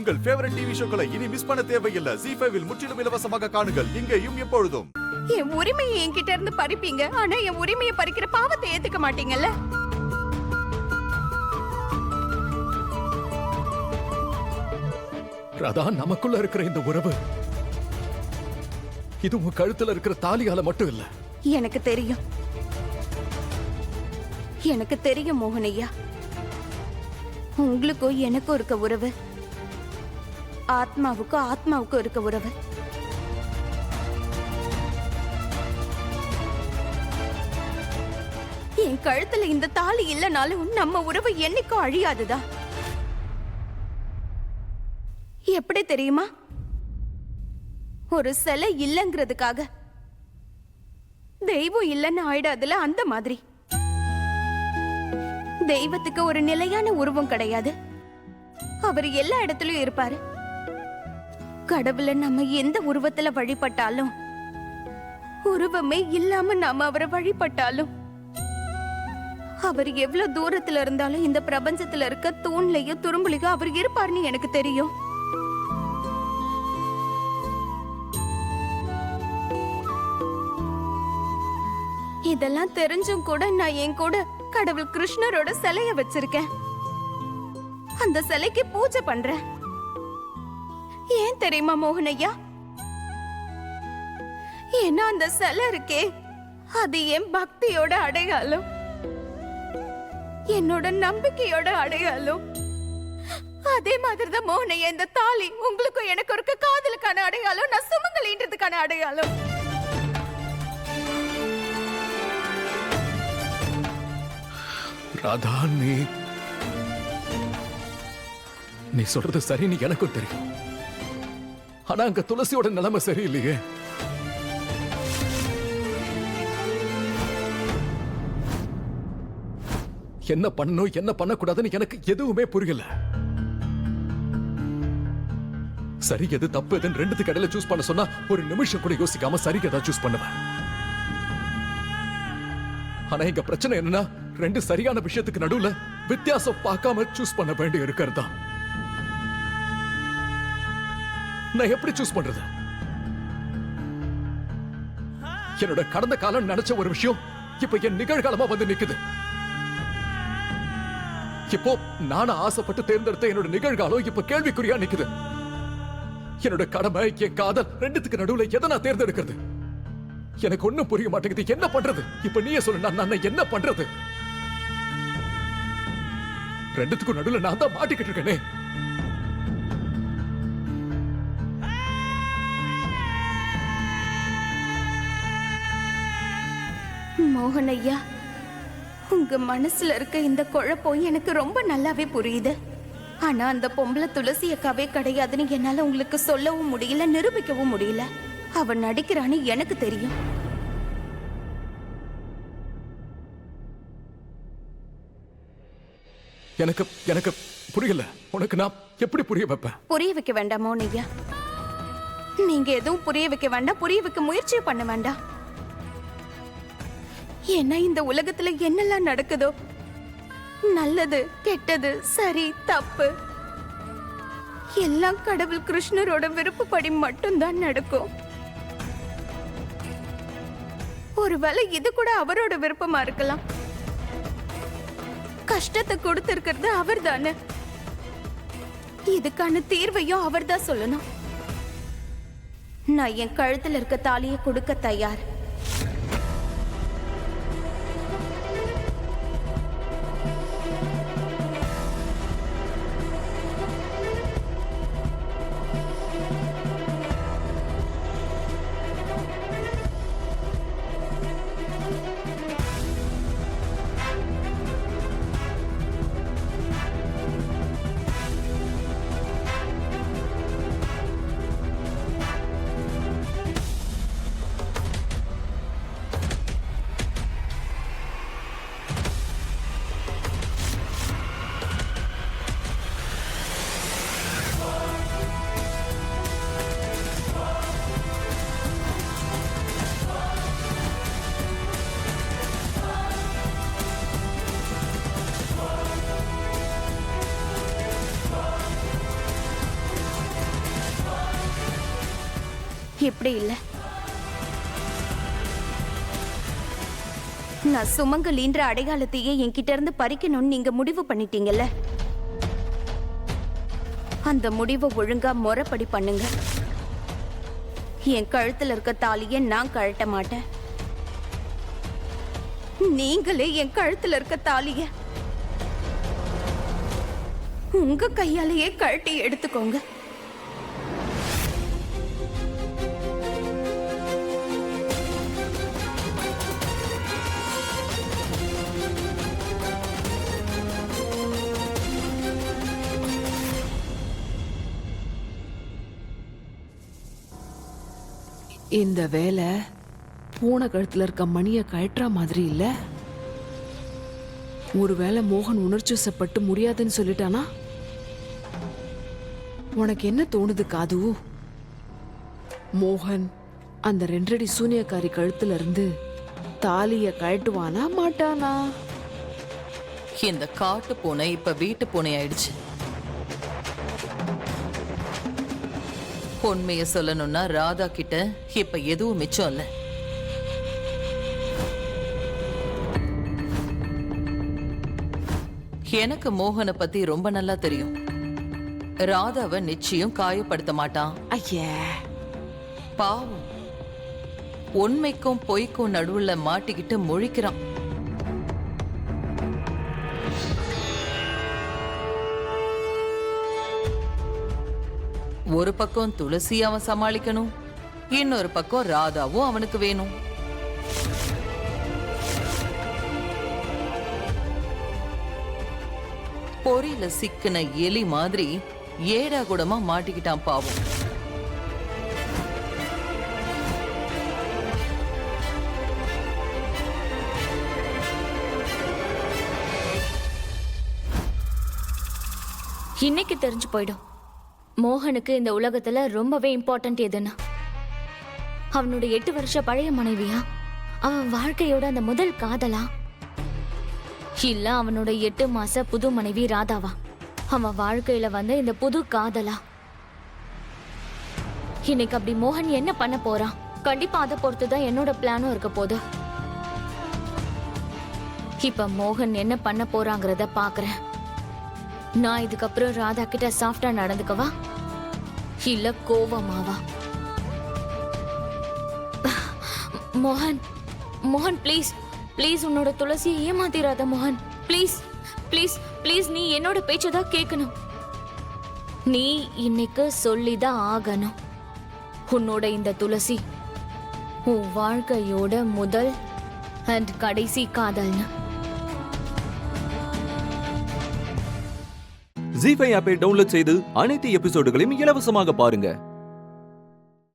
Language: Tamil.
உங்கள் ஃபேவரட் டிவி ஷோக்களை இனி மிஸ் பண்ண தேவையில்லை. ZEE5 இல் முற்றிலும் இலவசமாக காணுங்கள், இங்கேயும் எப்பொழுதும். என் உரிமையை என்கிட்ட இருந்து பறிப்பீங்க, ஆனா என் உரிமையை பறிக்கிற பாவத்தை ஏத்துக்க மாட்டீங்கல்ல? ராதா, நமக்குள்ள இருக்கிற இந்த உறவு இது உங்க கழுத்துல இருக்கிற தாலியால மட்டும் இல்ல. எனக்கு தெரியும், எனக்கு தெரியும் மோகனையா. உங்களுக்கும் எனக்கும் இருக்க உறவு ஆத்மாவுக்கும் ஆத்மாவுக்கும் இருக்க உறவு. என் கழுத்துல இந்த தாலி இல்லனாலும் நம்ம உறவு என்னைக்கும் அழியாதுதா. எப்படி தெரியுமா? ஒரு சிலை இல்லங்கிறதுக்காக தெய்வம் இல்லைன்னு ஆயிடாதுல, அந்த மாதிரி. தெய்வத்துக்கு ஒரு நிலையான உருவம் கிடையாது, அவர் எல்லா இடத்துலயும் இருப்பாரு. கடவுளை நம்ம எந்த உருவத்துல வழிபட்டாலும், உருவமே இல்லாம நாம அவரை வழிபட்டாலும், அவர் எவ்வளவு தூரத்துல இருந்தாலும் இந்த பிரபஞ்சத்துல இருக்க தூண்லயோ துரும்புலையோ அவர் இருப்பாருன்னு எனக்கு தெரியும். இதெல்லாம் தெரிஞ்சும் கூட நான் என் கூட கடவுள் கிருஷ்ணரோட சிலைய வச்சிருக்கேன். அந்த சிலைக்கு பூஜை பண்றேன். ஏன் தெரியுமா மோகனையா? ஏன்னா அந்த சிலை இருக்கே, அது என் பக்தியோட அடையாளம், என்னோட நம்பிக்கையோட அடையாளம். அதே மாதிரிதான் மோகனையா, இந்த தாலி உங்களுக்கும் எனக்கு இருக்க காதலுக்கான அடையாளம், நான் சுமங்கலின்றதுக்கான அடையாளம். ராதா, நீ சொல்றது சரின்னு எனக்கும் தெரியும். ஆனா அங்க துளசியோட நிலைமை சரியில்லையே. என்ன பண்ணணும் என்ன பண்ணக்கூடாதுன்னு எனக்கு எதுவுமே புரியல. சரி எது தப்பு எதுன்னு ரெண்டுத்துக்கு இடையில சூஸ் பண்ண சொன்னா ஒரு நிமிஷம் கூட யோசிக்காம சரி எதா சூஸ் பண்ணுவேன். ஆனா இங்க பிரச்சனை என்னன்னா, ரெண்டு சரியான விஷயத்துக்கு நடுவுல வித்தியாசம் பார்க்காம சூஸ் பண்ண வேண்டி இருக்கிறதா. நான் எப்படி சூஸ் பண்றது? என்னோட கடந்த காலம் நினைச்ச ஒரு விஷயம் இப்ப என் நிகழ்காலமா வந்து நிக்குது. இப்போ நானும் ஆசைப்பட்டு தேர்ந்தெடுத்த என்னோட நிகழ்காலம் இப்ப கேள்விக்குறியா நிக்குது. என்னோட கடமை, என் காதல், ரெண்டுத்துக்கு நடுவுல எதை நான் தேர்ந்தெடுக்கிறது? எனக்கு ஒண்ணும் புரிய மாட்டேங்குது. என்ன பண்றது? இப்ப நீயே சொல்லு, நான் என்ன பண்றது? ரெண்டுத்துக்கும் நடுவுல நான் தான் மாட்டிக்கிட்டு இருக்கேனே. மோகன் ஐயா, உங்க மனசுல இருக்க இந்த குழப்பம் எனக்கு ரொம்ப நல்லாவே புரியுது. ஆனா அந்த பொம்பளை துளசி அக்காவே கிடையாதுன்னு என்னால உங்களுக்கு சொல்லவும் முடியல, நிரூபிக்கவும் முடியல. அவ நடிக்கிறான்னு எனக்கு தெரியும். எனக்கு புரியல. உனக்கு நான் எப்படி புரிய வைப்பேன்? புரிய வைக்க வேண்டாம் மோகன் ஐயா. நீங்க எதுவும் புரிய வைக்க வேண்டாம், புரிய வைக்க முயற்சி பண்ண வேண்டாம். ஏன்னா இந்த உலகத்துல என்னெல்லாம் நடக்குதோ, நல்லது கெட்டது சரி தப்பு எல்லாம் கடவுள் கிருஷ்ணரோட விருப்பப்படி மட்டும்தான் நடக்கும். ஒருவேளை இது கூட அவரோட விருப்பமா இருக்கலாம். கஷ்டத்தை கொடுத்திருக்கிறது அவர் தானே, இதுக்கான தீர்வையும் அவர் தான் சொல்லணும். நான் என் கழுத்துல இருக்க தாலியை கொடுக்க தயார். இப்படி இல்ல. நான் சுமங்கலின்ற அடையாளத்தையே என்கிட்ட இருந்து பறிக்கணும்னு நீங்க முடிவு பண்ணிட்டீங்கல்ல. அந்த முடிவை ஒழுங்கா முறைப்படி பண்ணுங்க. என் கழுத்துல இருக்க தாலியை நான் கழட்ட மாட்டேன். நீங்களே என் கழுத்துல இருக்க தாலிய உங்க கையாலேயே கழட்டி எடுத்துக்கோங்க. இந்த வேலை பூனை கழுத்துல இருக்க மணிய கழட்டுற மாதிரி இல்ல. ஒருவேளை மோகன் உணர்ச்சிவசப்பட்டு முடியாதுன்னு சொல்லிட்டானா? உனக்கு என்ன தோணுது காது? மோகன் அந்த 2 அடி சூனியக்காரி கழுத்துல இருந்து தாலிய கழட்டுவானா மாட்டானா? இந்த காட்டு பூனை இப்ப வீட்டு பூனை ஆயிடுச்சு. உண்மைய சொல்லணும்னா ராதா கிட்ட இப்ப எதுவும் மிச்சம் இல்ல. எனக்கு மோகனை பத்தி ரொம்ப நல்லா தெரியும். ராதாவை நிச்சயம் காயப்படுத்த மாட்டான். ஐயே, பாவம், உண்மைக்கும் பொய்க்கும் நடுவுல மாட்டிக்கிட்டு முழிக்கிறான். ஒரு பக்கம் துளசி அவன் சமாளிக்கணும், இன்னொரு பக்கம் ராதாவும் அவனுக்கு வேணும். பொறியில சிக்கின எலி மாதிரி ஏடா கூடமா மாட்டிக்கிட்டான் பாவம். இன்னைக்கு தெரிஞ்சு போயிடும் மோகனுக்கு இந்த உலகத்துல ரொம்பவே இம்பார்ட்டன்ட் எதுன்னா. அவனோட 8 வருஷ பழைய மனைவியா, அவன் வாழ்க்கையோட அந்த முதல் காதலா, இல்ல அவனோட 8 மாச புது மனைவி ராதாவா, அவன் வாழ்க்கையில வந்த இந்த புது காதலா? இன்னைக்கு அப்படி மோகன் என்ன பண்ண போறான்? கண்டிப்பா அதை பொறுத்துதான் என்னோட பிளானும் இருக்க போகுது. இப்ப மோகன் என்ன பண்ண போறாங்கிறத பாக்குறேன். நான் இதுக்கப்புறம் ராதா கிட்ட சாஃப்டா நடந்துக்கவா இல்ல கோவமாவா? மோகன், மோகன் ப்ளீஸ் ப்ளீஸ் உன்னோட துளசியை ஏமாத்திராத மோகன். ப்ளீஸ் ப்ளீஸ் ப்ளீஸ், நீ என்னோட பேச்சதான் கேட்கணும். நீ இன்னைக்கு சொல்லிதான் ஆகணும். உன்னோட இந்த துளசி உன் வாழ்க்கையோட முதல் அண்ட் கடைசி காதல்னு. ஜீ5 ஆப்பை டவுன்லோட் செய்து அனைத்து எபிசோடுகளையும் இலவசமாக பாருங்க.